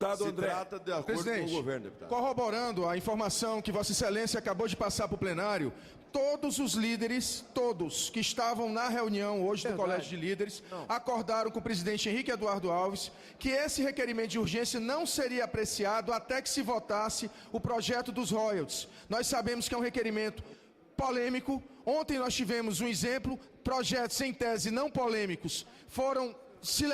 Se trata de acordo com o governo, deputado. Corroborando a informação que Vossa Excelência acabou de passar para o plenário, todos os líderes, todos que estavam na reunião hoje do Colégio de Líderes, acordaram com o presidente Henrique Eduardo Alves que esse requerimento de urgência não seria apreciado até que se votasse o projeto dos royalties. Nós sabemos que é um requerimento polêmico. Ontem nós tivemos um exemplo, projetos em tese não polêmicos foram se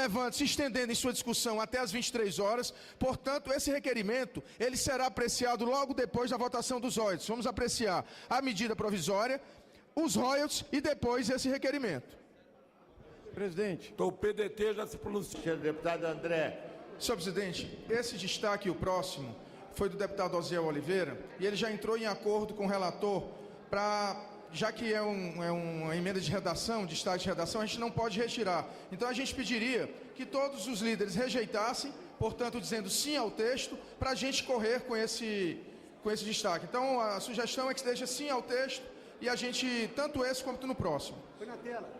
estendendo em sua discussão até as 23 horas, portanto, esse requerimento, ele será apreciado logo depois da votação dos royalties. Vamos apreciar a medida provisória, os royalties e depois esse requerimento. Presidente. Então o PDT já se pronunciou. Senhor deputado André. Senhor presidente, esse destaque e o próximo foi do deputado Osiel Oliveira, e ele já entrou em acordo com o relator para... Já que é uma emenda de redação, destaque de redação, a gente não pode retirar. Então a gente pediria que todos os líderes rejeitassem, portanto dizendo sim ao texto, para a gente correr com esse destaque. Então a sugestão é que se deixe sim ao texto e a gente, tanto esse quanto no próximo. Põe na tela.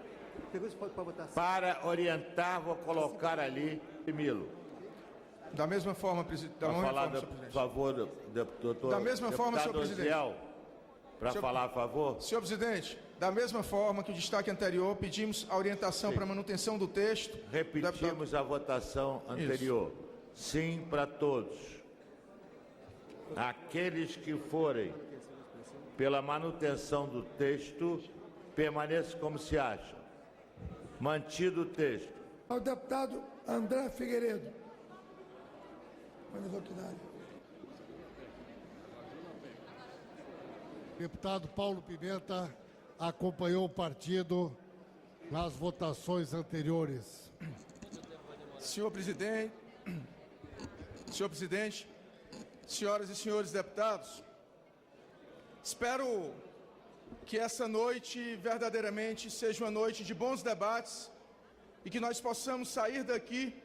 Pegou isso, pode botar assim. Para orientar, vou colocar ali, Milo. Da mesma forma, presidente. Por favor, doutor. Da mesma forma, senhor presidente. Para falar a favor? Senhor presidente, da mesma forma que o destaque anterior, pedimos a orientação para a manutenção do texto. Repetimos a votação anterior. Isso. Sim para todos. Aqueles que forem pela manutenção do texto, permaneçam como se acham. Mantido o texto. Ao deputado André Figueiredo. Deputado Paulo Pimenta acompanhou o partido nas votações anteriores. Senhor presidente, senhoras e senhores deputados, espero que essa noite verdadeiramente seja uma noite de bons debates e que nós possamos sair daqui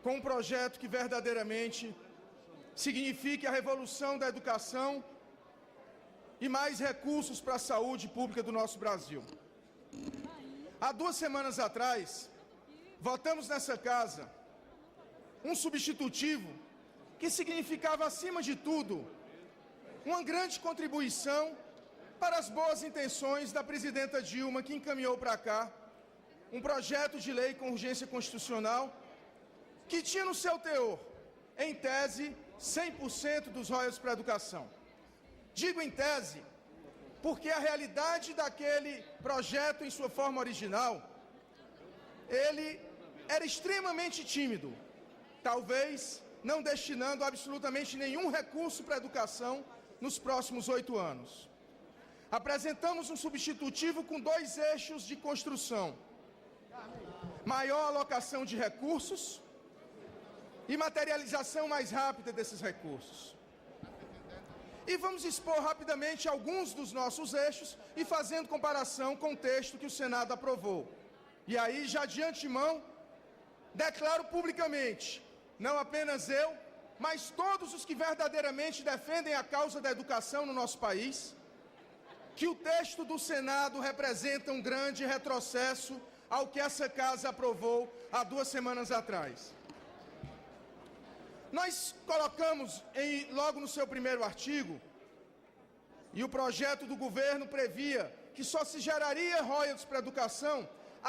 com um projeto que verdadeiramente signifique a revolução da educação e mais recursos para a saúde pública do nosso Brasil. Há 2 semanas atrás, votamos nessa casa um substitutivo que significava, acima de tudo, uma grande contribuição para as boas intenções da presidenta Dilma, que encaminhou para cá um projeto de lei com urgência constitucional que tinha no seu teor, em tese, 100% dos royalties para a educação. Digo em tese, porque a realidade daquele projeto em sua forma original, ele era extremamente tímido, talvez não destinando absolutamente nenhum recurso para a educação nos próximos 8 anos. Apresentamos um substitutivo com 2 eixos de construção: maior alocação de recursos e materialização mais rápida desses recursos. E vamos expor rapidamente alguns dos nossos eixos e fazendo comparação com o texto que o Senado aprovou. E aí, já de antemão, declaro publicamente, não apenas eu, mas todos os que verdadeiramente defendem a causa da educação no nosso país, que o texto do Senado representa um grande retrocesso ao que essa casa aprovou há 2 semanas atrás. Nós colocamos logo no seu primeiro artigo, e o projeto do governo previa que só se geraria royalties para a educação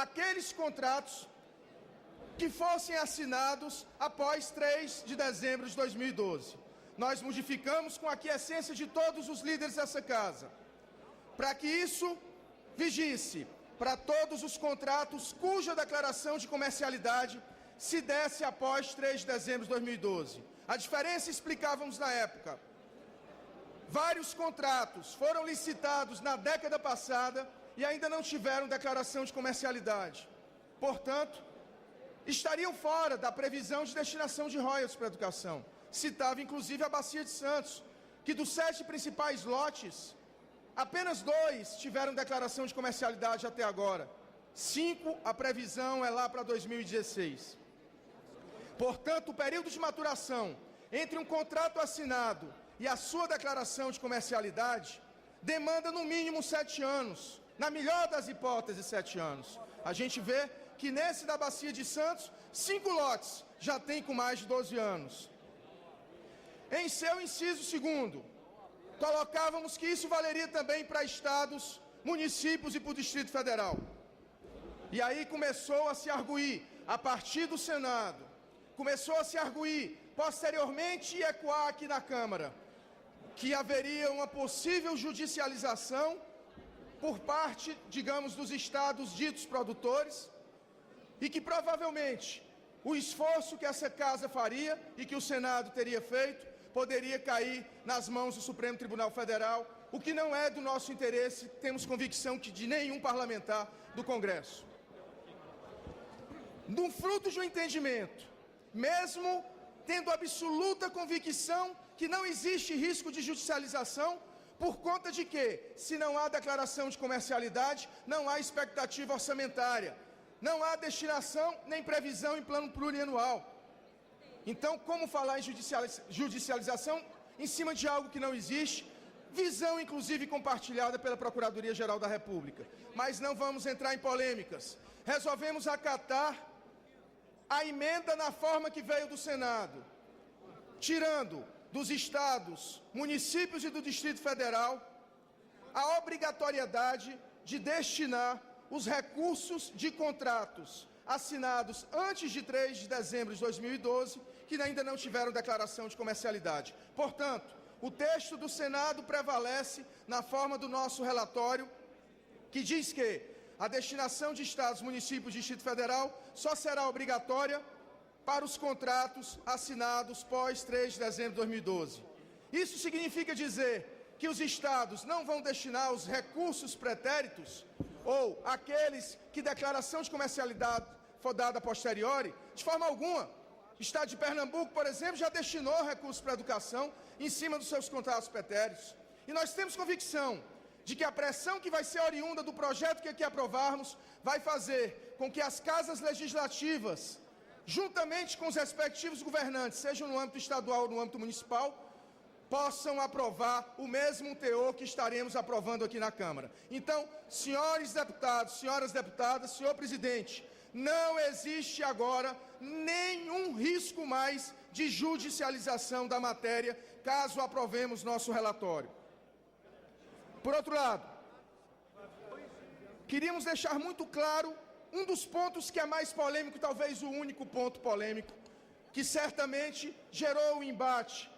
aqueles contratos que fossem assinados após 3 de dezembro de 2012. Nós modificamos com a aquiescência de todos os líderes dessa casa, para que isso vigisse para todos os contratos cuja declaração de comercialidade se desse após 3 de dezembro de 2012. A diferença explicávamos na época. Vários contratos foram licitados na década passada e ainda não tiveram declaração de comercialidade. Portanto, estariam fora da previsão de destinação de royalties para a educação. Citava inclusive a Bacia de Santos, que dos 7 principais lotes, apenas 2 tiveram declaração de comercialidade até agora. 5, a previsão é lá para 2016. Portanto, o período de maturação entre um contrato assinado e a sua declaração de comercialidade demanda no mínimo 7 anos, na melhor das hipóteses 7 anos. A gente vê que nesse da Bacia de Santos, 5 lotes já tem com mais de 12 anos. Em seu inciso 2º, colocávamos que isso valeria também para estados, municípios e para o Distrito Federal. E aí começou a se arguir, a partir do Senado, começou a se arguir, posteriormente e ecoar aqui na Câmara, que haveria uma possível judicialização por parte, digamos, dos estados ditos produtores, e que provavelmente o esforço que essa casa faria e que o Senado teria feito poderia cair nas mãos do Supremo Tribunal Federal, o que não é do nosso interesse, temos convicção que de nenhum parlamentar do Congresso. No fruto de um entendimento, mesmo tendo absoluta convicção que não existe risco de judicialização, por conta de que, se não há declaração de comercialidade, não há expectativa orçamentária, não há destinação nem previsão em plano plurianual. Então, como falar em judicialização em cima de algo que não existe, visão inclusive compartilhada pela Procuradoria-Geral da República. Mas não vamos entrar em polêmicas. Resolvemos acatar a emenda na forma que veio do Senado, tirando dos estados, municípios e do Distrito Federal a obrigatoriedade de destinar os recursos de contratos assinados antes de 3 de dezembro de 2012, que ainda não tiveram declaração de comercialidade. Portanto, o texto do Senado prevalece na forma do nosso relatório, que diz que a destinação de estados, municípios e Distrito Federal só será obrigatória para os contratos assinados pós 3 de dezembro de 2012. Isso significa dizer que os estados não vão destinar os recursos pretéritos ou aqueles que declaração de comercialidade for dada a posteriori, de forma alguma. O estado de Pernambuco, por exemplo, já destinou recursos para a educação em cima dos seus contratos pretéritos. E nós temos convicção de que a pressão que vai ser oriunda do projeto que aqui aprovarmos vai fazer com que as casas legislativas, juntamente com os respectivos governantes, sejam no âmbito estadual ou no âmbito municipal, possam aprovar o mesmo teor que estaremos aprovando aqui na Câmara. Então, senhores deputados, senhoras deputadas, senhor presidente, não existe agora nenhum risco mais de judicialização da matéria, caso aprovemos nosso relatório. Por outro lado, queríamos deixar muito claro um dos pontos que é mais polêmico, talvez o único ponto polêmico, que certamente gerou um embate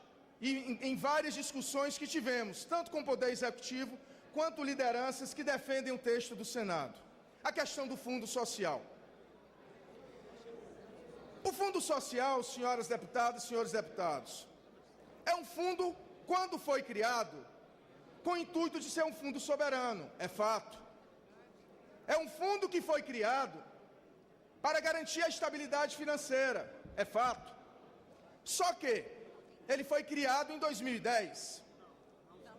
em várias discussões que tivemos, tanto com o Poder Executivo, quanto lideranças que defendem o texto do Senado. A questão do Fundo Social. O Fundo Social, senhoras deputadas, senhores deputados, é um fundo, quando foi criado, com o intuito de ser um fundo soberano, é fato. É um fundo que foi criado para garantir a estabilidade financeira, é fato. Só que ele foi criado em 2010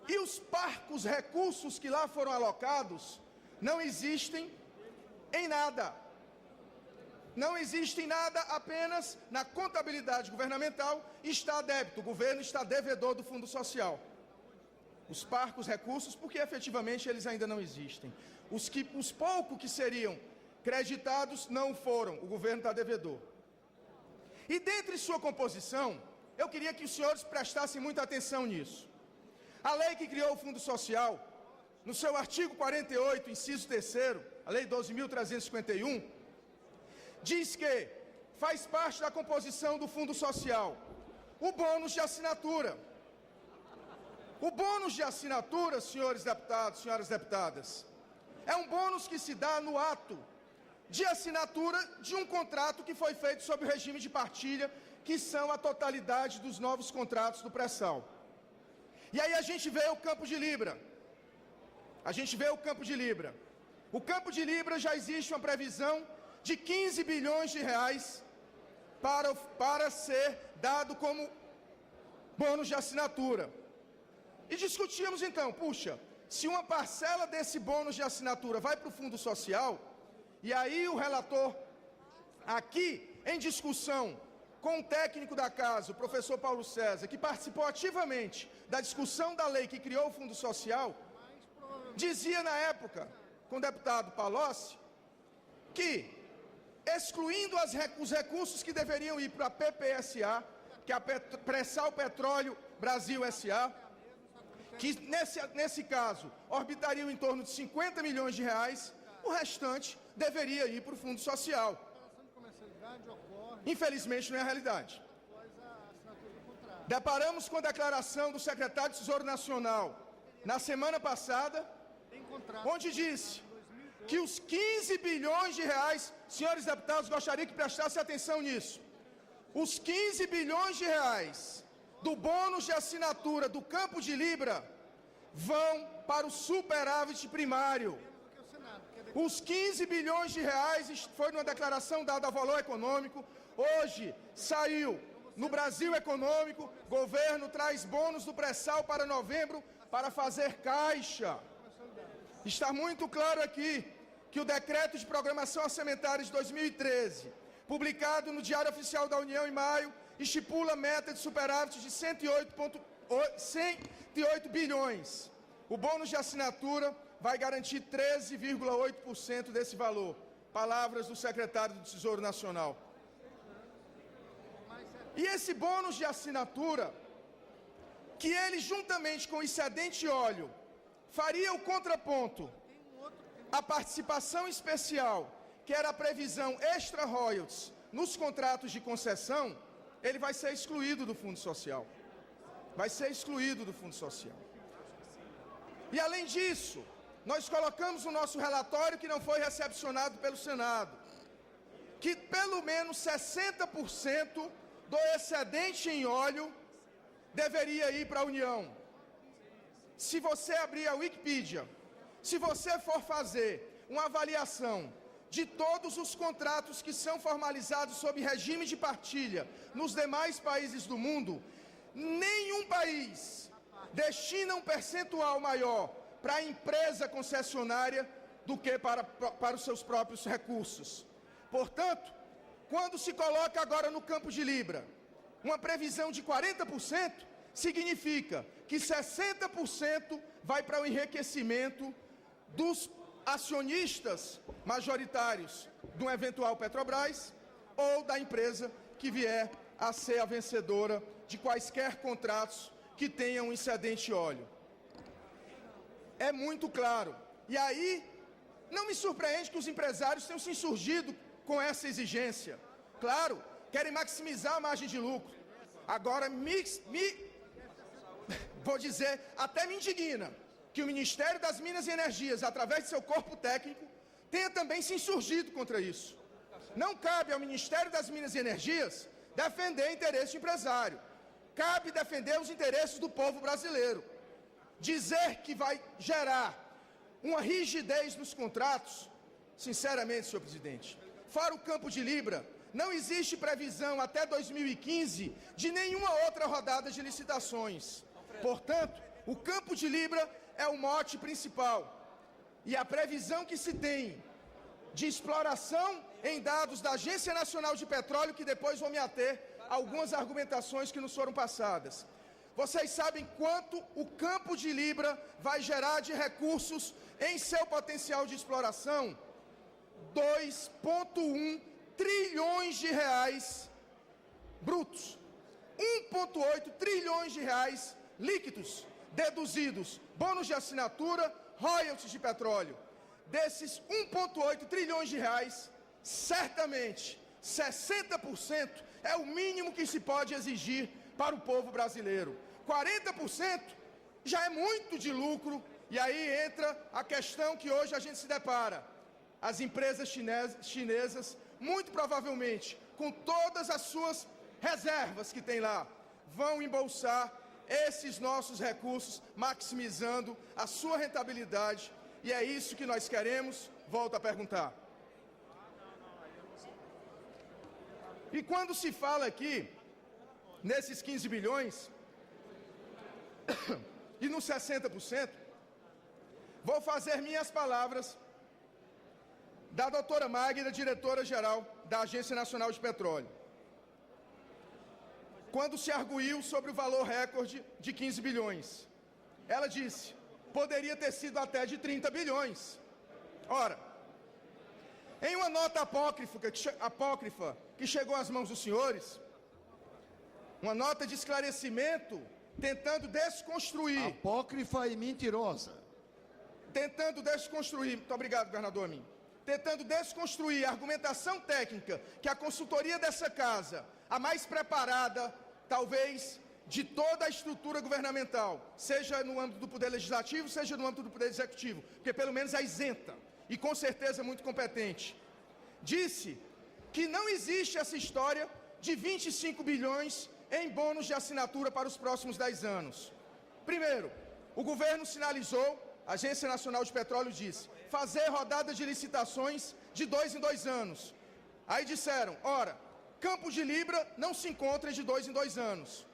e os parcos recursos que lá foram alocados não existem em nada. Não existe nada, apenas na contabilidade governamental está a débito, o governo está devedor do Fundo Social. Os parcos recursos, porque efetivamente eles ainda não existem. Os poucos que seriam creditados não foram, o governo está devedor. E dentre sua composição, eu queria que os senhores prestassem muita atenção nisso. A lei que criou o Fundo Social, no seu artigo 48, inciso 3º, a Lei 12.351, diz que faz parte da composição do Fundo Social o bônus de assinatura. O bônus de assinatura, senhores deputados, senhoras deputadas, é um bônus que se dá no ato de assinatura de um contrato que foi feito sob o regime de partilha, que são a totalidade dos novos contratos do pré-sal. E aí a gente vê o Campo de Libra. O Campo de Libra já existe uma previsão de 15 bilhões de reais para ser dado como bônus de assinatura. E discutíamos então, puxa, se uma parcela desse bônus de assinatura vai para o Fundo Social, e aí o relator, aqui em discussão com o técnico da casa, o professor Paulo César, que participou ativamente da discussão da lei que criou o Fundo Social, dizia na época, com o deputado Palocci, que excluindo os recursos que deveriam ir para a PPSA, que é a Pré-Sal Petróleo Brasil S.A., que nesse caso orbitariam em torno de 50 milhões de reais, o restante deveria ir para o Fundo Social. Infelizmente não é a realidade. Deparamos com a declaração do secretário de Tesouro Nacional na semana passada, onde disse que os 15 bilhões de reais, senhores deputados, gostaria que prestassem atenção nisso, os 15 bilhões de reais do bônus de assinatura do Campo de Libra vão para o superávit primário. Os 15 bilhões de reais foi uma declaração dada ao Valor Econômico, hoje saiu no Brasil Econômico, governo traz bônus do pré-sal para novembro para fazer caixa. Está muito claro aqui que o Decreto de Programação Orçamentária de 2013, publicado no Diário Oficial da União em maio, estipula meta de superávit de 108 bilhões. O bônus de assinatura vai garantir 13,8% desse valor. Palavras do secretário do Tesouro Nacional. E esse bônus de assinatura, que ele juntamente com o excedente óleo, faria o contraponto à participação especial, que era a previsão extra royalties nos contratos de concessão, ele vai ser excluído do Fundo Social. Vai ser excluído do Fundo Social. E além disso, nós colocamos no nosso relatório, que não foi recepcionado pelo Senado, que pelo menos 60% do excedente em óleo deveria ir para a União. Se você abrir a Wikipedia, se você for fazer uma avaliação de todos os contratos que são formalizados sob regime de partilha nos demais países do mundo, nenhum país destina um percentual maior para a empresa concessionária do que para os seus próprios recursos. Portanto, quando se coloca agora no Campo de Libra uma previsão de 40%, significa que 60% vai para o enriquecimento dos acionistas majoritários de um eventual Petrobras ou da empresa que vier a ser a vencedora de quaisquer contratos que tenham um excedente óleo. É muito claro. E aí, não me surpreende que os empresários tenham se insurgido com essa exigência. Claro, querem maximizar a margem de lucro. Agora, vou dizer, até me indigna que o Ministério das Minas e Energias, através de seu corpo técnico, tenha também se insurgido contra isso. Não cabe ao Ministério das Minas e Energias defender interesse de empresário. Cabe defender os interesses do povo brasileiro. Dizer que vai gerar uma rigidez nos contratos, sinceramente, senhor presidente, fora o Campo de Libra, não existe previsão até 2015 de nenhuma outra rodada de licitações. Portanto, o Campo de Libra é o mote principal. E a previsão que se tem de exploração em dados da Agência Nacional de Petróleo, que depois vou me ater a algumas argumentações que nos foram passadas. Vocês sabem quanto o Campo de Libra vai gerar de recursos em seu potencial de exploração? 2,1 trilhões de reais brutos. 1,8 trilhões de reais líquidos, deduzidos, bônus de assinatura, royalties de petróleo. Desses 1,8 trilhões de reais, certamente 60% é o mínimo que se pode exigir para o povo brasileiro. 40% já é muito de lucro, e aí entra a questão que hoje a gente se depara. As empresas chinesas, muito provavelmente, com todas as suas reservas que tem lá, vão embolsar esses nossos recursos, maximizando a sua rentabilidade, e é isso que nós queremos. Volto a perguntar. E quando se fala aqui, nesses 15 bilhões, e nos 60%, vou fazer minhas palavras da doutora Magda, diretora-geral da Agência Nacional de Petróleo. Quando se arguiu sobre o valor recorde de 15 bilhões, ela disse, poderia ter sido até de 30 bilhões. Ora, Em uma nota apócrifa que chegou às mãos dos senhores, uma nota de esclarecimento tentando desconstruir... Apócrifa e mentirosa. Tentando desconstruir... Muito obrigado, governador Amin. Tentando desconstruir a argumentação técnica que a consultoria dessa casa, a mais preparada, talvez, de toda a estrutura governamental, seja no âmbito do Poder Legislativo, seja no âmbito do Poder Executivo, porque pelo menos é isenta e com certeza muito competente, disse que não existe essa história de 25 bilhões em bônus de assinatura para os próximos 10 anos. Primeiro, o governo sinalizou, a Agência Nacional de Petróleo disse, fazer rodada de licitações de 2 em 2 anos. Aí disseram, ora, Campos de Libra não se encontra de 2 em 2 anos.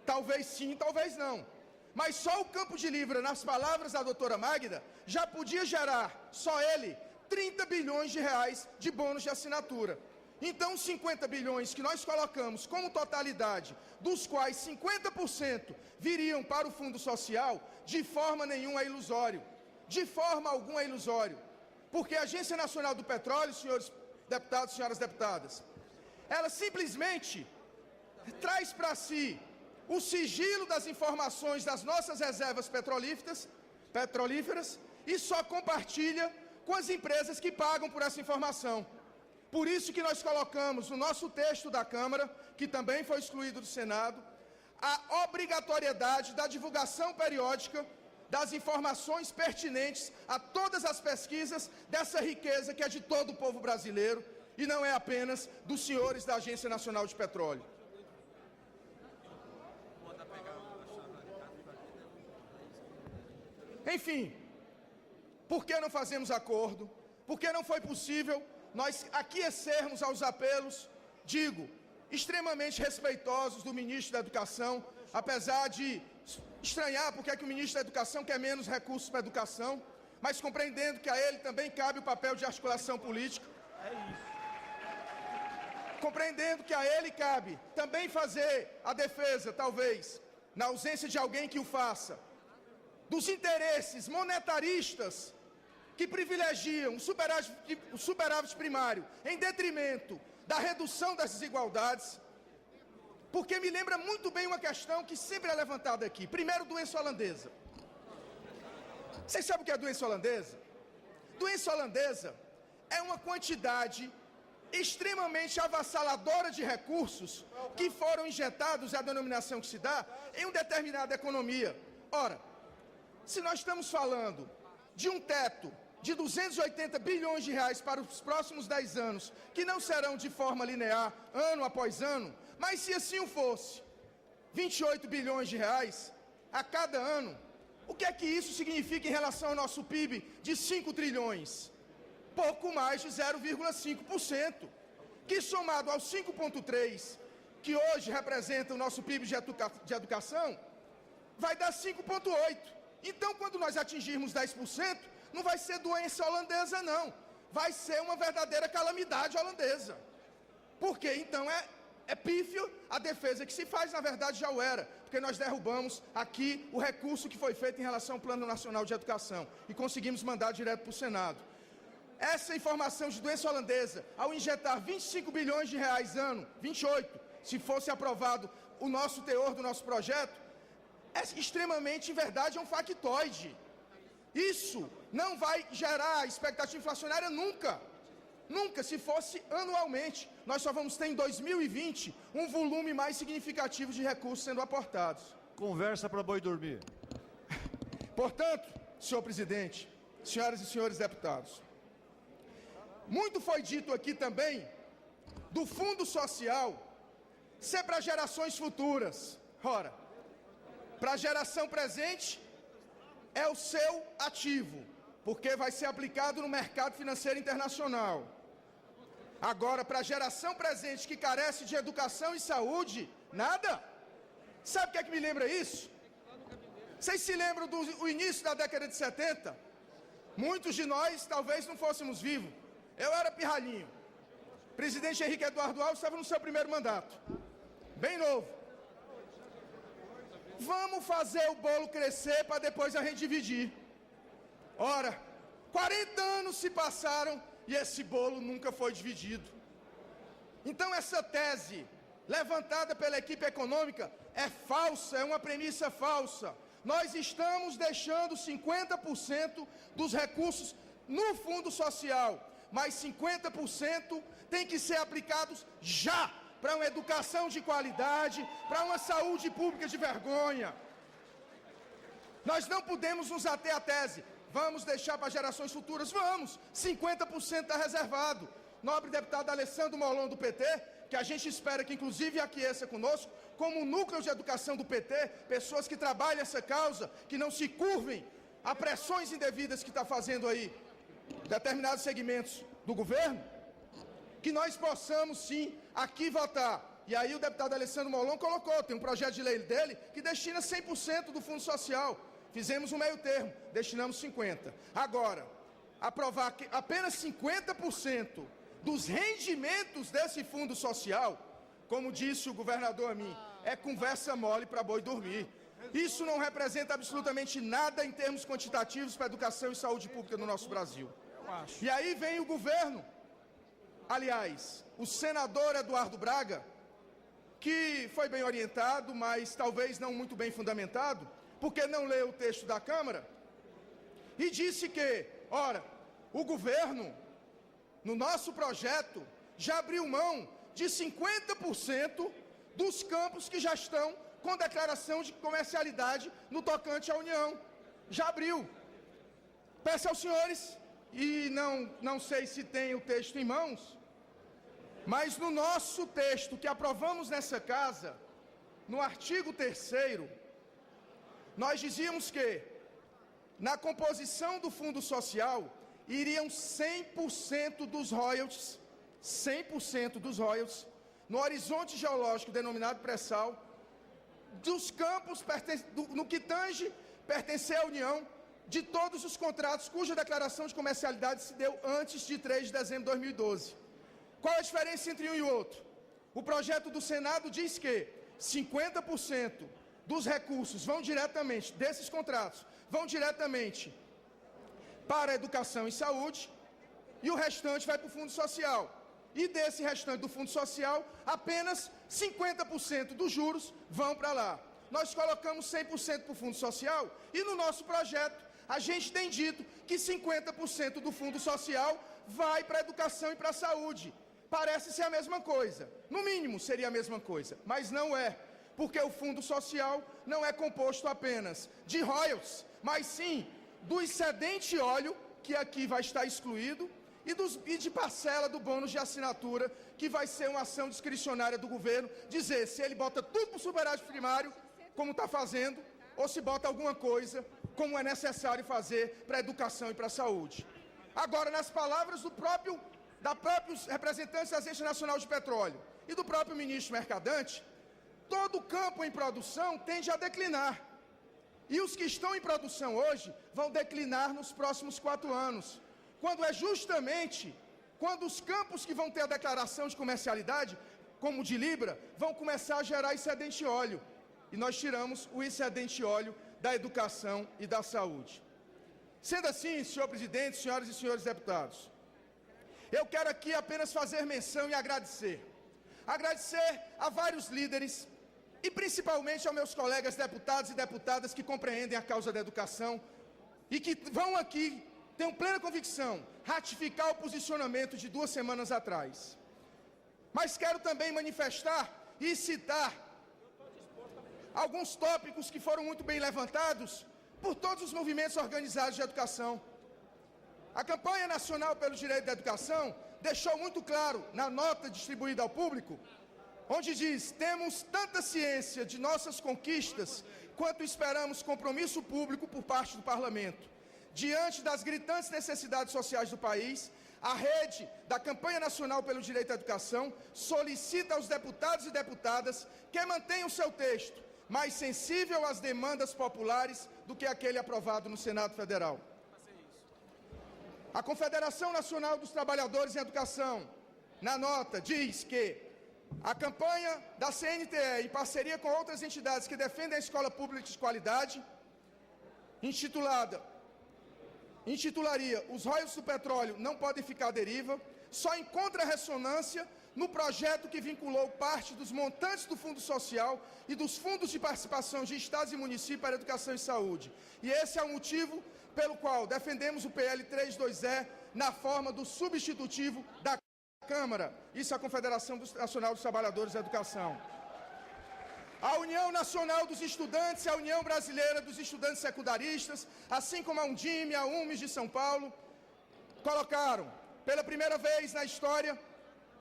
Talvez sim, talvez não. Mas só o Campos de Libra, nas palavras da doutora Magda, já podia gerar, só ele, 30 bilhões de reais de bônus de assinatura. Então, 50 bilhões que nós colocamos como totalidade, dos quais 50% viriam para o Fundo Social, de forma nenhuma é ilusório. De forma alguma é ilusório. Porque a Agência Nacional do Petróleo, senhores deputados, senhoras deputadas, ela simplesmente traz para si o sigilo das informações das nossas reservas petrolíferas e só compartilha com as empresas que pagam por essa informação. Por isso que nós colocamos no nosso texto da Câmara, que também foi excluído do Senado, a obrigatoriedade da divulgação periódica das informações pertinentes a todas as pesquisas dessa riqueza que é de todo o povo brasileiro e não é apenas dos senhores da Agência Nacional de Petróleo. Enfim, por que não fazemos acordo? Por que não foi possível nós aquecermos aos apelos, digo, extremamente respeitosos do ministro da Educação, apesar de estranhar porque é que o ministro da Educação quer menos recursos para a educação, mas compreendendo que a ele também cabe o papel de articulação política. Compreendendo que a ele cabe também fazer a defesa, talvez, na ausência de alguém que o faça, dos interesses monetaristas que privilegiam o superávit primário em detrimento da redução das desigualdades, porque me lembra muito bem uma questão que sempre é levantada aqui. Primeiro, doença holandesa. Vocês sabem o que é doença holandesa? Doença holandesa é uma quantidade extremamente avassaladora de recursos que foram injetados, é a denominação que se dá, em uma determinada economia. Ora, se nós estamos falando de um teto de 280 bilhões de reais para os próximos 10 anos, que não serão de forma linear, ano após ano, mas se assim o fosse, 28 bilhões de reais a cada ano, o que é que isso significa em relação ao nosso PIB de 5 trilhões? Pouco mais de 0,5%, que somado aos 5,3%, que hoje representa o nosso PIB de educação, vai dar 5,8%. Então, quando nós atingirmos 10%, não vai ser doença holandesa, não. Vai ser uma verdadeira calamidade holandesa. Porque, então, é pífio a defesa que se faz, na verdade, já o era. Porque nós derrubamos aqui o recurso que foi feito em relação ao Plano Nacional de Educação e conseguimos mandar direto para o Senado. Essa informação de doença holandesa, ao injetar 25 bilhões de reais ano, 28, se fosse aprovado o nosso teor do nosso projeto, é extremamente, em verdade, é um factoide. Isso não vai gerar expectativa inflacionária nunca. Nunca, se fosse anualmente. Nós só vamos ter em 2020 um volume mais significativo de recursos sendo aportados. Conversa para boi dormir. Portanto, senhor presidente, senhoras e senhores deputados, muito foi dito aqui também do Fundo Social ser para gerações futuras. Ora, para a geração presente é o seu ativo, porque vai ser aplicado no mercado financeiro internacional. Agora, para a geração presente que carece de educação e saúde, nada. Sabe o que é que me lembra isso? Vocês se lembram do início da década de 70? Muitos de nós talvez não fôssemos vivos. Eu era pirralhinho. O presidente Henrique Eduardo Alves estava no seu primeiro mandato. Bem novo. Vamos fazer o bolo crescer para depois a gente dividir. Ora, 40 anos se passaram e esse bolo nunca foi dividido. Então essa tese levantada pela equipe econômica é falsa, é uma premissa falsa. Nós estamos deixando 50% dos recursos no Fundo Social, mas 50% tem que ser aplicados já para uma educação de qualidade, para uma saúde pública de vergonha. Nós não podemos nos ater à tese, vamos deixar para gerações futuras, vamos, 50% está reservado. Nobre deputado Alessandro Molon do PT, que a gente espera que inclusive aqueça conosco, como núcleo de educação do PT, pessoas que trabalham essa causa, que não se curvem a pressões indevidas que está fazendo aí determinados segmentos do governo, que nós possamos sim aqui votar. E aí o deputado Alessandro Molon colocou, tem um projeto de lei dele que destina 100% do Fundo Social. Fizemos um meio termo, destinamos 50%. Agora, aprovar que apenas 50% dos rendimentos desse Fundo Social, como disse o governador a mim, é conversa mole para boi dormir. Isso não representa absolutamente nada em termos quantitativos para a educação e saúde pública no nosso Brasil. E aí vem o governo, aliás, o senador Eduardo Braga, que foi bem orientado, mas talvez não muito bem fundamentado, porque não leu o texto da Câmara, e disse que, ora, o governo, no nosso projeto, já abriu mão de 50% dos campos que já estão com declaração de comercialidade no tocante à União. Já abriu. Peço aos senhores, e não sei se tem o texto em mãos, mas no nosso texto que aprovamos nessa casa, no artigo 3º, nós dizíamos que, na composição do Fundo Social, iriam 100% dos royalties, 100% dos royalties, no horizonte geológico denominado pré-sal, dos campos no que tange pertencer à União, de todos os contratos cuja declaração de comercialidade se deu antes de 3 de dezembro de 2012. Qual a diferença entre um e outro? O projeto do Senado diz que 50% dos recursos vão diretamente, desses contratos, vão diretamente para a educação e saúde, e o restante vai para o Fundo Social. E desse restante do Fundo Social, apenas 50% dos juros vão para lá. Nós colocamos 100% para o Fundo Social, e no nosso projeto, a gente tem dito que 50% do Fundo Social vai para a educação e para a saúde. Parece ser a mesma coisa, no mínimo seria a mesma coisa, mas não é, porque o Fundo Social não é composto apenas de royalties, mas sim do excedente óleo, que aqui vai estar excluído, e de parcela do bônus de assinatura, que vai ser uma ação discricionária do governo, dizer se ele bota tudo para o superávit primário, como está fazendo, ou se bota alguma coisa, como é necessário fazer para a educação e para a saúde. Agora, nas palavras da próprios representantes da Agência Nacional de Petróleo e do próprio ministro Mercadante, todo o campo em produção tende a declinar. E os que estão em produção hoje vão declinar nos próximos 4 anos, quando é justamente quando os campos que vão ter a declaração de comercialidade, como o de Libra, vão começar a gerar excedente óleo. E nós tiramos o excedente óleo da educação e da saúde. Sendo assim, senhor presidente, senhoras e senhores deputados, eu quero aqui apenas fazer menção e agradecer. Agradecer a vários líderes, e principalmente aos meus colegas deputados e deputadas que compreendem a causa da educação e que vão aqui, tenho plena convicção, ratificar o posicionamento de 2 semanas atrás. Mas quero também manifestar e citar alguns tópicos que foram muito bem levantados por todos os movimentos organizados de educação. A campanha nacional pelo direito da educação deixou muito claro na nota distribuída ao público, onde diz: temos tanta ciência de nossas conquistas quanto esperamos compromisso público por parte do Parlamento. Diante das gritantes necessidades sociais do país, a rede da campanha nacional pelo direito à educação solicita aos deputados e deputadas que mantenham seu texto mais sensível às demandas populares do que aquele aprovado no Senado Federal. A Confederação Nacional dos Trabalhadores em Educação, na nota, diz que a campanha da CNTE, em parceria com outras entidades que defendem a escola pública de qualidade, intitulada intitularia Os royalties do petróleo não podem ficar à deriva, só encontra ressonância no projeto que vinculou parte dos montantes do Fundo Social e dos fundos de participação de estados e municípios para educação e saúde. E esse é o motivo pelo qual defendemos o PL 32E na forma do substitutivo da Câmara. Isso é a Confederação Nacional dos Trabalhadores da Educação. A União Nacional dos Estudantes e a União Brasileira dos Estudantes Secundaristas, assim como a Undime e a UMES de São Paulo, colocaram, pela primeira vez na história,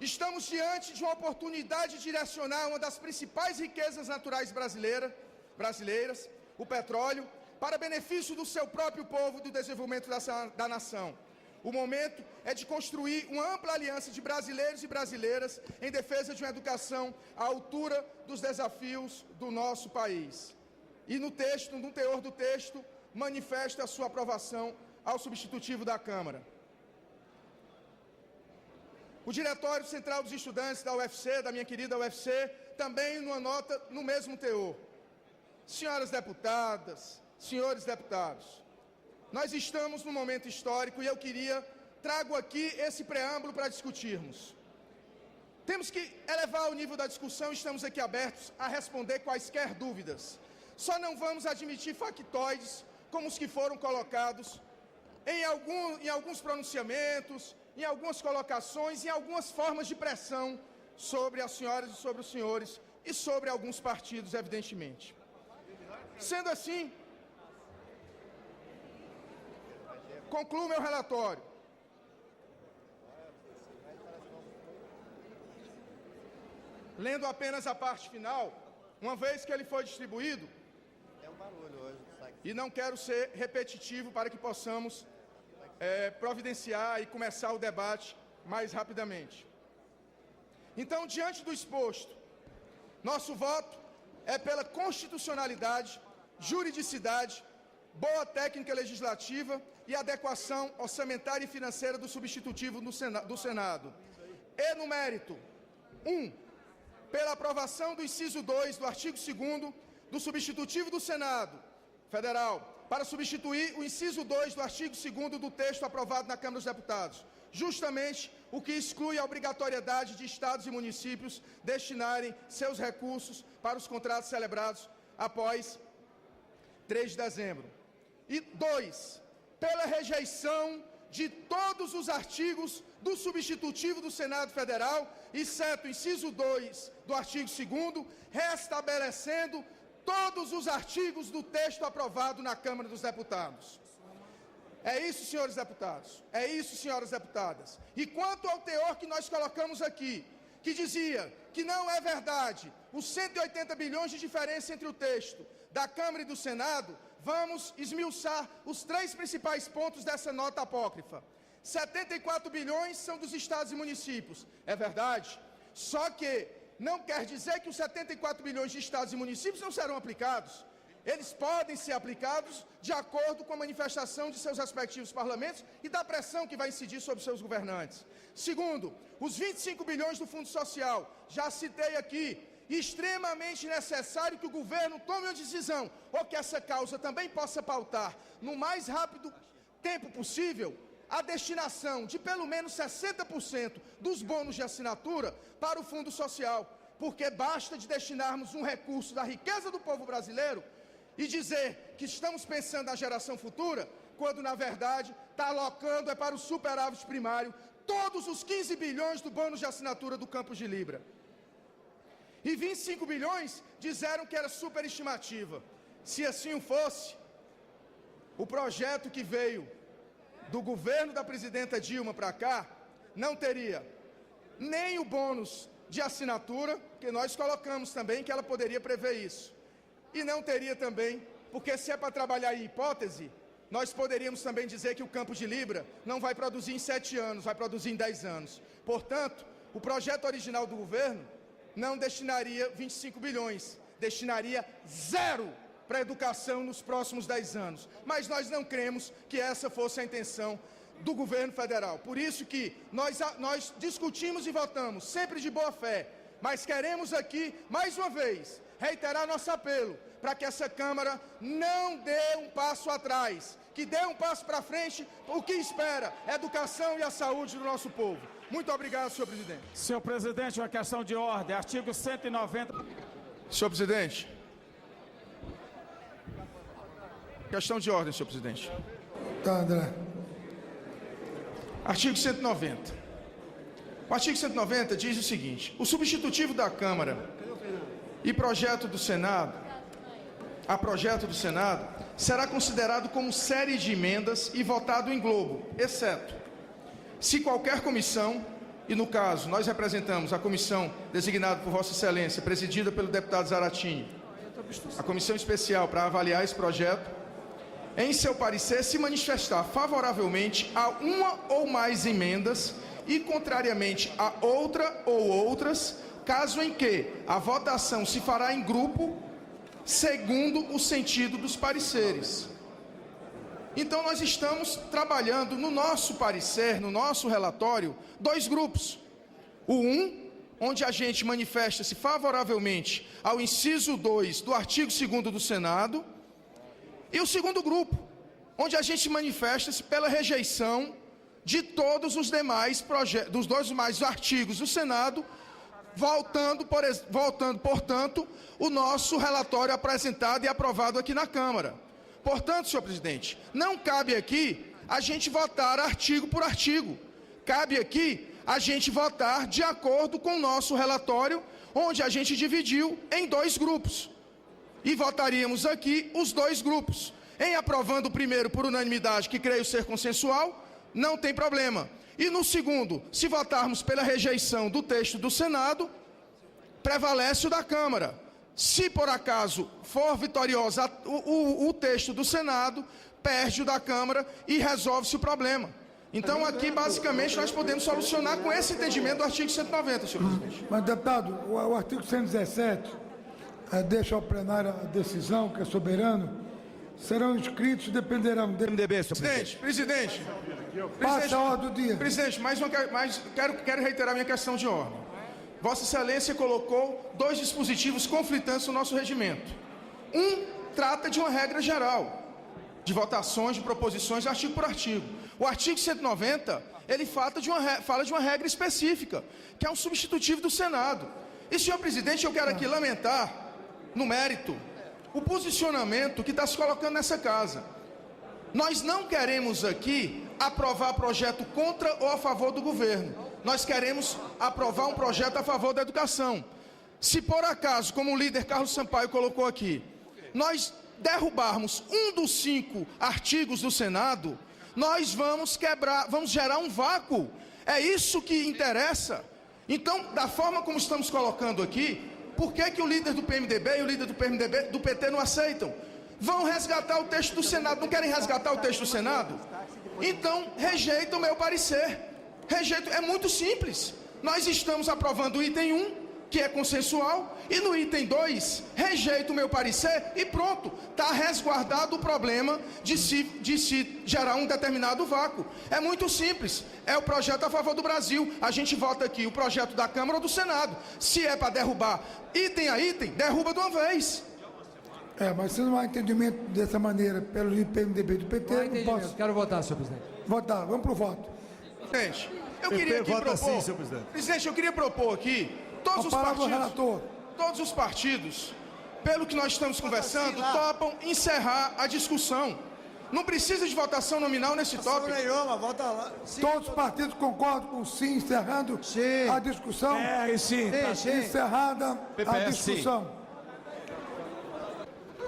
estamos diante de uma oportunidade de direcionar uma das principais riquezas naturais brasileiras, o petróleo, para benefício do seu próprio povo e do desenvolvimento da nação. O momento é de construir uma ampla aliança de brasileiros e brasileiras em defesa de uma educação à altura dos desafios do nosso país. E no teor do texto, manifesta a sua aprovação ao substitutivo da Câmara. O Diretório Central dos Estudantes da UFC, da minha querida UFC, também numa nota no mesmo teor. Senhoras deputadas, senhores deputados, nós estamos num momento histórico e eu trago aqui esse preâmbulo para discutirmos. Temos que elevar o nível da discussão e estamos aqui abertos a responder quaisquer dúvidas. Só não vamos admitir factoides como os que foram colocados em alguns pronunciamentos, em algumas colocações, em algumas formas de pressão sobre as senhoras e sobre os senhores e sobre alguns partidos, evidentemente. Sendo assim, concluo meu relatório. Lendo apenas a parte final, uma vez que ele foi distribuído, e não quero ser repetitivo para que possamos providenciar e começar o debate mais rapidamente. Então, diante do exposto, nosso voto é pela constitucionalidade, juridicidade, boa técnica legislativa e adequação orçamentária e financeira do substitutivo do Senado. E no mérito, 1. Pela aprovação do inciso 2 do artigo 2º do substitutivo do Senado Federal, para substituir o inciso 2 do artigo 2º do texto aprovado na Câmara dos Deputados, justamente o que exclui a obrigatoriedade de estados e municípios destinarem seus recursos para os contratos celebrados após 3 de dezembro. E 2, pela rejeição de todos os artigos do substitutivo do Senado Federal, exceto o inciso 2 do artigo 2º, restabelecendo todos os artigos do texto aprovado na Câmara dos Deputados. É isso, senhores deputados. É isso, senhoras deputadas. E quanto ao teor que nós colocamos aqui, que dizia que não é verdade os 180 bilhões de diferença entre o texto da Câmara e do Senado, vamos esmiuçar os 3 principais pontos dessa nota apócrifa. 74 bilhões são dos estados e municípios. É verdade. Só que não quer dizer que os 74 bilhões de estados e municípios não serão aplicados. Eles podem ser aplicados de acordo com a manifestação de seus respectivos parlamentos e da pressão que vai incidir sobre seus governantes. Segundo, os 25 bilhões do Fundo Social, já citei aqui, extremamente necessário que o governo tome uma decisão, ou que essa causa também possa pautar, no mais rápido tempo possível, a destinação de pelo menos 60% dos bônus de assinatura para o Fundo Social, porque basta de destinarmos um recurso da riqueza do povo brasileiro e dizer que estamos pensando na geração futura, quando na verdade está alocando para o superávit primário todos os 15 bilhões do bônus de assinatura do Campos de Libra. E 25 bilhões disseram que era superestimativa. Se assim fosse, o projeto que veio do governo da presidenta Dilma para cá, não teria nem o bônus de assinatura, que nós colocamos também que ela poderia prever isso. E não teria também, porque se é para trabalhar em hipótese, nós poderíamos também dizer que o Campos de Libra não vai produzir em 7 anos, vai produzir em 10 anos. Portanto, o projeto original do governo não destinaria 25 bilhões, destinaria 0 para a educação nos próximos 10 anos. Mas nós não cremos que essa fosse a intenção do governo federal. Por isso que nós discutimos e votamos, sempre de boa fé, mas queremos aqui, mais uma vez, reiterar nosso apelo para que essa Câmara não dê um passo atrás, que dê um passo para frente, o que espera a educação e a saúde do nosso povo. Muito obrigado, senhor presidente. Senhor presidente, uma questão de ordem. Artigo 190. Senhor presidente. Questão de ordem, senhor presidente. Tá, André. Artigo 190. O artigo 190 diz o seguinte: o substitutivo da Câmara e projeto do Senado, a projeto do Senado, será considerado como série de emendas e votado em globo, exceto se qualquer comissão, e no caso nós representamos a comissão designada por Vossa Excelência, presidida pelo deputado Zaratini, a comissão especial para avaliar esse projeto, em seu parecer se manifestar favoravelmente a uma ou mais emendas e contrariamente a outra ou outras, caso em que a votação se fará em grupo, segundo o sentido dos pareceres. Então nós estamos trabalhando no nosso parecer, no nosso relatório, dois grupos. O 1, onde a gente manifesta-se favoravelmente ao inciso 2 do artigo 2º do Senado, e o segundo grupo, onde a gente manifesta-se pela rejeição de todos os demais projetos, dos dois mais artigos do Senado, voltando, portanto, o nosso relatório apresentado e aprovado aqui na Câmara. Portanto, senhor presidente, não cabe aqui a gente votar artigo por artigo. Cabe aqui a gente votar de acordo com o nosso relatório, onde a gente dividiu em dois grupos. E votaríamos aqui os dois grupos. Em aprovando o primeiro por unanimidade, que creio ser consensual, não tem problema. E no segundo, se votarmos pela rejeição do texto do Senado, prevalece o da Câmara. Se por acaso for vitoriosa o texto do Senado, perde o da Câmara e resolve-se o problema. Então aqui basicamente nós podemos solucionar com esse entendimento do artigo 190, senhor presidente. Mas, deputado, o artigo 117 deixa ao plenário a decisão, que é soberano, serão inscritos e dependerão do MDB, senhor Presidente. Passa a ordem do dia. Presidente, quero reiterar minha questão de ordem. Vossa Excelência colocou dois dispositivos conflitantes no nosso regimento. Um trata de uma regra geral, de votações, de proposições, artigo por artigo. O artigo 190, ele fala de uma regra específica, que é um substitutivo do Senado. E, senhor presidente, eu quero aqui lamentar, no mérito, o posicionamento que está se colocando nessa casa. Nós não queremos aqui aprovar projeto contra ou a favor do governo. Nós queremos aprovar um projeto a favor da educação. Se por acaso, como o líder Carlos Sampaio colocou aqui, nós derrubarmos um dos 5 artigos do Senado, nós vamos gerar um vácuo. É isso que interessa. Então, da forma como estamos colocando aqui, por que o líder do PMDB e o líder do PT não aceitam? Vão resgatar o texto do Senado. Não querem resgatar o texto do Senado? Então, rejeita o meu parecer. Rejeito, é muito simples. Nós estamos aprovando o item 1, que é consensual, e no item 2, rejeito o meu parecer e pronto. Está resguardado o problema de se gerar um determinado vácuo. É muito simples. É o projeto a favor do Brasil. A gente vota aqui o projeto da Câmara ou do Senado. Se é para derrubar item a item, derruba de uma vez. Mas se não há entendimento dessa maneira pelo PMDB e do PT, não posso... Quero votar, senhor presidente. Votar. Vamos para o voto. Presidente, eu queria aqui propor... Sim, senhor presidente. Presidente, eu queria propor aqui... Todos os partidos, pelo que nós estamos conversando, topam encerrar a discussão. Não precisa de votação nominal nesse tópico. Todos os partidos concordam com sim, encerrando a discussão? sim. Encerrada a discussão.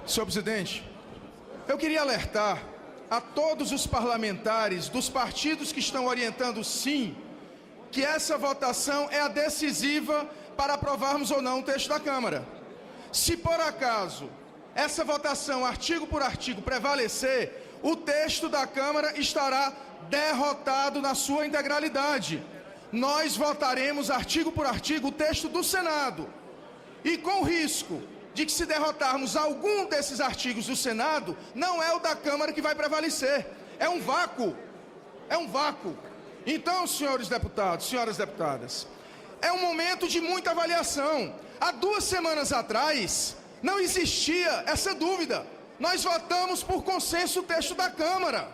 Senhor presidente, eu queria alertar a todos os parlamentares dos partidos que estão orientando sim, que essa votação é a decisiva para aprovarmos ou não o texto da Câmara. Se por acaso essa votação, artigo por artigo, prevalecer, o texto da Câmara estará derrotado na sua integralidade. Nós votaremos artigo por artigo o texto do Senado. E com o risco de que, se derrotarmos algum desses artigos do Senado, não é o da Câmara que vai prevalecer. É um vácuo. É um vácuo. Então, senhores deputados, senhoras deputadas, é um momento de muita avaliação. Há 2 semanas atrás, Não existia essa dúvida. Nós votamos por consenso o texto da Câmara.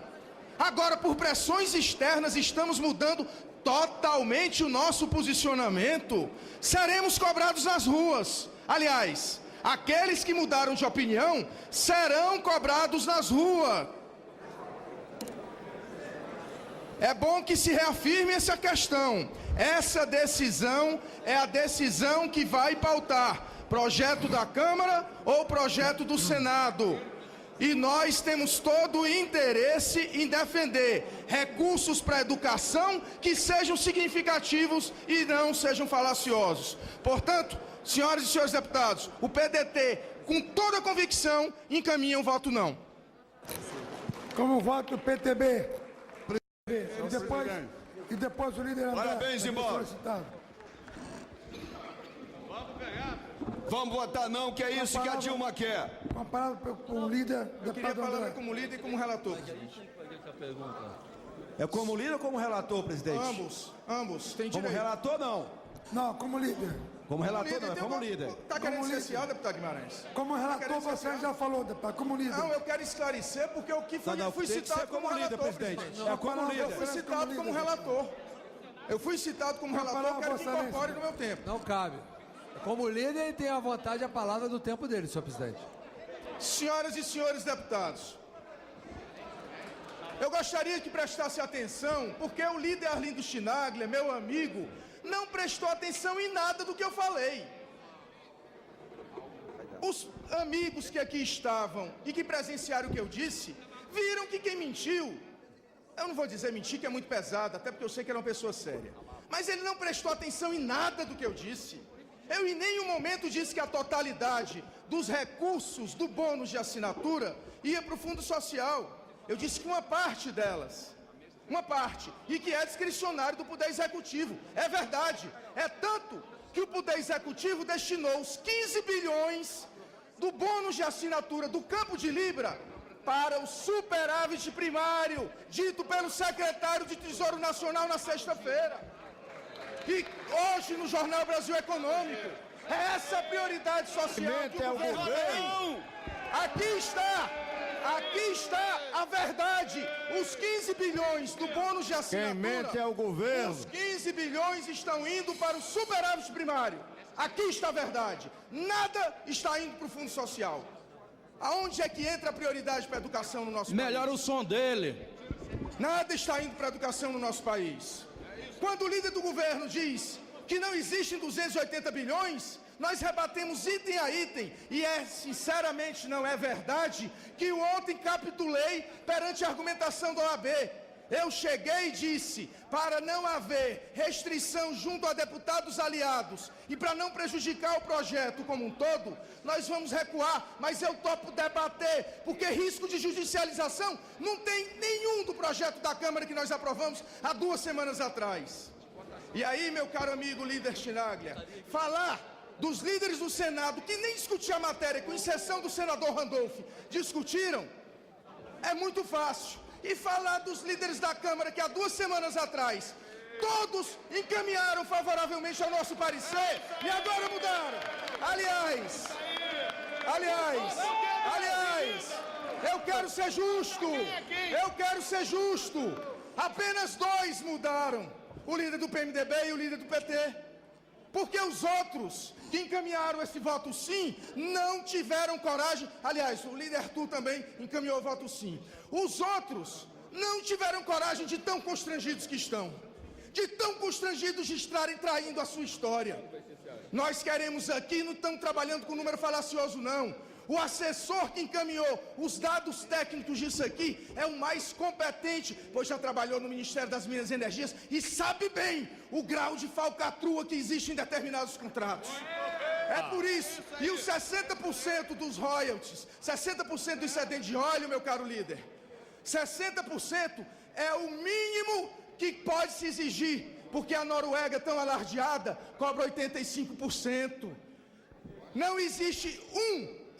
Agora, por pressões externas, estamos mudando totalmente o nosso posicionamento. Seremos cobrados nas ruas. Aliás, aqueles que mudaram de opinião serão cobrados nas ruas. É bom que se reafirme essa questão. Essa decisão é a decisão que vai pautar projeto da Câmara ou projeto do Senado. E nós temos todo o interesse em defender recursos para a educação que sejam significativos e não sejam falaciosos. Portanto, senhoras e senhores deputados, o PDT, com toda a convicção, encaminha um voto não. Como voto do PTB. E depois o líder André. Parabéns, embora. Vamos votar não, que é isso que a Dilma quer. Uma palavra com o líder. Eu queria falar como líder e como relator. É como líder ou como relator, presidente? Ambos. Tem Como direito. relator, não. Não, como líder. Como relator, não. É como líder. Está querendo ser assim, deputado Guimarães? Como relator você já falou, deputado. Como líder. Não, eu quero esclarecer porque eu que fui citado como relator, presidente. presidente. É como líder. Eu fui citado como relator. Eu fui citado como relator, eu quero que incorpore no meu tempo. Não cabe. Como líder, ele tem à vontade a palavra do tempo dele, senhor presidente. Senhoras e senhores deputados, eu gostaria que prestasse atenção, porque o líder Arlindo Chinaglia, meu amigo, não prestou atenção em nada do que eu falei. Os amigos que aqui estavam e que presenciaram o que eu disse, viram que quem mentiu, eu não vou dizer mentir, que é muito pesado, até porque eu sei que era uma pessoa séria, mas ele não prestou atenção em nada do que eu disse. Eu em nenhum momento disse que a totalidade dos recursos do bônus de assinatura ia para o Fundo Social. Eu disse que uma parte delas, e que é discricionário do Poder Executivo. É verdade, é tanto que o Poder Executivo destinou os 15 bilhões do bônus de assinatura do Campo de Libra para o superávit primário, dito pelo secretário de Tesouro Nacional na sexta-feira. E hoje no Jornal Brasil Econômico, é essa a prioridade social que o governo tem. Aqui está a verdade. Os 15 bilhões do bônus de assinatura, Quem mente é o governo. Os 15 bilhões estão indo para o superávit primário. Aqui está a verdade. Nada está indo para o Fundo Social. Aonde é que entra a prioridade para a educação no nosso país? Melhora o som dele. Nada está indo para a educação no nosso país. Quando o líder do governo diz que não existem 280 bilhões, nós rebatemos item a item. E sinceramente, não é verdade que ontem capitulei perante a argumentação da OAB. Eu cheguei e disse, para não haver restrição junto a deputados aliados e para não prejudicar o projeto como um todo, nós vamos recuar, mas eu topo debater, porque risco de judicialização não tem nenhum do projeto da Câmara que nós aprovamos há 2 semanas atrás. E aí, meu caro amigo líder Chinaglia, falar dos líderes do Senado que nem discutiam a matéria, com exceção do senador Randolph, discutiram, é muito fácil. E falar dos líderes da Câmara que há 2 semanas atrás todos encaminharam favoravelmente ao nosso parecer e agora mudaram. Aliás, eu quero ser justo. Apenas 2 mudaram, o líder do PMDB e o líder do PT. Porque os outros que encaminharam esse voto sim, não tiveram coragem. Aliás, o líder Arthur também encaminhou o voto sim. Os outros não tiveram coragem de tão constrangidos que estão. De tão constrangidos de estarem traindo a sua história. Nós queremos aqui, não estamos trabalhando com número falacioso não. O assessor que encaminhou os dados técnicos disso aqui é o mais competente, pois já trabalhou no Ministério das Minas e Energias e sabe bem o grau de falcatrua que existe em determinados contratos. É por isso, e os 60% dos royalties, 60% do excedente de óleo, meu caro líder, 60% é o mínimo que pode se exigir, porque a Noruega, tão alardeada, cobra 85%. Não existe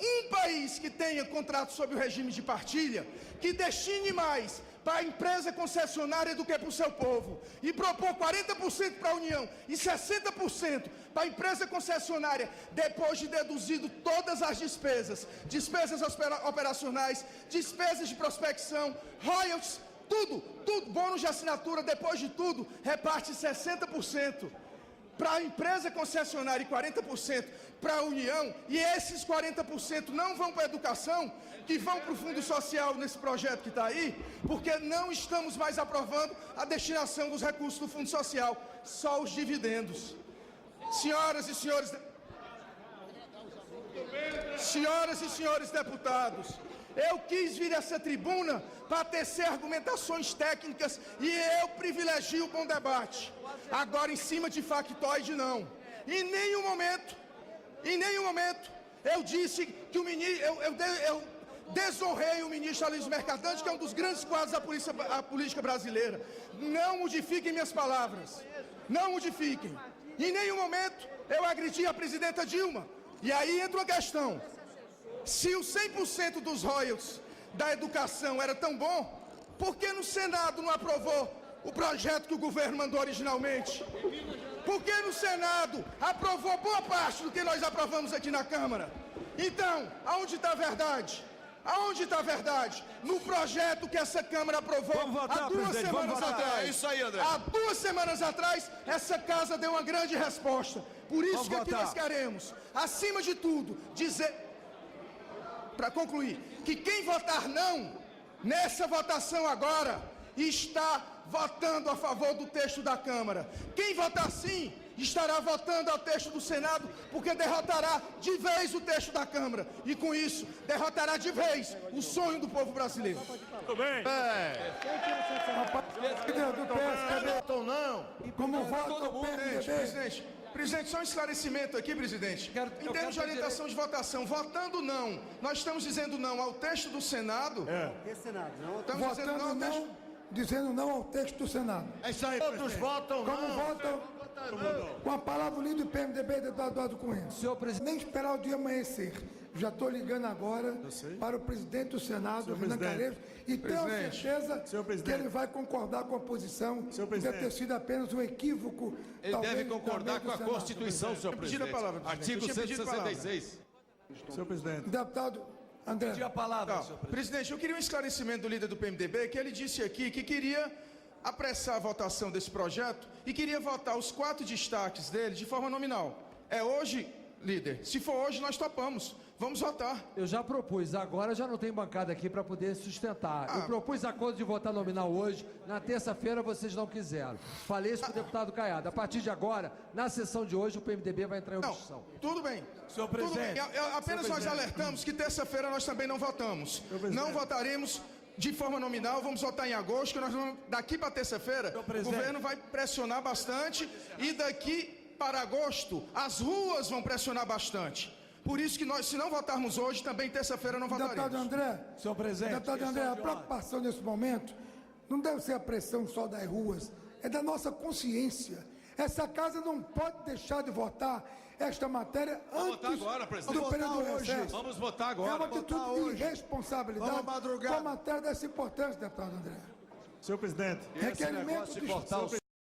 um país que tenha contrato sob o regime de partilha, que destine mais para a empresa concessionária do que para o seu povo, e propor 40% para a União e 60% para a empresa concessionária, depois de deduzido todas as despesas operacionais, despesas de prospecção, royalties, tudo, bônus de assinatura, depois de tudo, reparte 60% para a empresa concessionária e 40% para a União, e esses 40% não vão para a educação, que vão para o Fundo Social nesse projeto que está aí, porque não estamos mais aprovando a destinação dos recursos do Fundo Social, só os dividendos. Senhoras e senhores deputados, eu quis vir a essa tribuna para tecer argumentações técnicas e eu privilegio o bom debate. Agora, em cima de factoide, não. Em nenhum momento, eu disse que o ministro, eu desonrei o ministro Aloysio Mercadante, que é um dos grandes quadros da política brasileira. Não modifiquem minhas palavras. Não modifiquem. Em nenhum momento eu agredi a presidenta Dilma. E aí entra uma questão. Se os 100% dos royalties da educação era tão bom, por que no Senado não aprovou o projeto que o governo mandou originalmente? Por que no Senado aprovou boa parte do que nós aprovamos aqui na Câmara? Então, aonde está a verdade? Aonde está a verdade? No projeto que essa Câmara aprovou há 2 semanas atrás. É isso aí, André. Há 2 semanas atrás, essa casa deu uma grande resposta. Por isso que aqui nós queremos, acima de tudo, dizer, para concluir, que quem votar não, nessa votação agora, está votando a favor do texto da Câmara. Quem votar sim, estará votando ao texto do Senado, porque derrotará de vez o texto da Câmara. E com isso, derrotará de vez o sonho do povo brasileiro. Tudo bem? Votam não. Como vota o PMDB? Presidente, só um esclarecimento aqui, presidente. Em termos de orientação de votação, votando não, nós estamos dizendo não ao texto do Senado? Estamos dizendo não ao texto... Dizendo não ao texto do Senado. É isso aí, Todos votam Como não. votam? Com a palavra o líder do PMDB, deputado Eduardo Cunha. Senhor presidente. Nem esperar o dia amanhecer. Já estou ligando agora para o presidente do Senado, Renan Calheiros, e tenho certeza que ele vai concordar com a posição de ter sido apenas um equívoco. Ele deve concordar com a Constituição, senhor presidente. Pedi a palavra, presidente. Artigo 166. senhor presidente. Deputado André. Pedir a palavra, senhor presidente. Presidente, eu queria um esclarecimento do líder do PMDB, que ele disse aqui que queria apressar a votação desse projeto e queria votar os 4 destaques dele de forma nominal. É hoje, líder? Se for hoje, nós topamos. Vamos votar. Eu já propus, agora já não tem bancada aqui para poder sustentar. Eu propus acordo de votar nominal hoje, na terça-feira vocês não quiseram. Falei isso para o deputado Caiado. A partir de agora, na sessão de hoje, o PMDB vai entrar em obstrução. Tudo bem. Senhor Tudo bem. presidente. Apenas nós alertamos que terça-feira nós também não votamos. Não votaremos de forma nominal, vamos votar em agosto, que nós vamos, daqui para terça-feira, o governo vai pressionar bastante e daqui para agosto, as ruas vão pressionar bastante. Por isso que nós, se não votarmos hoje, também terça-feira não votaremos. Deputado André. Senhor presidente. Deputado André, a preocupação nesse momento não deve ser a pressão só das ruas, é da nossa consciência. Essa casa não pode deixar de votar esta matéria antes agora, presidente. do período do recesso. Vamos votar É agora. uma atitude de irresponsabilidade Vamos madrugar. com a matéria dessa importância, deputado André. Senhor presidente. Requerimento Se de... cortar o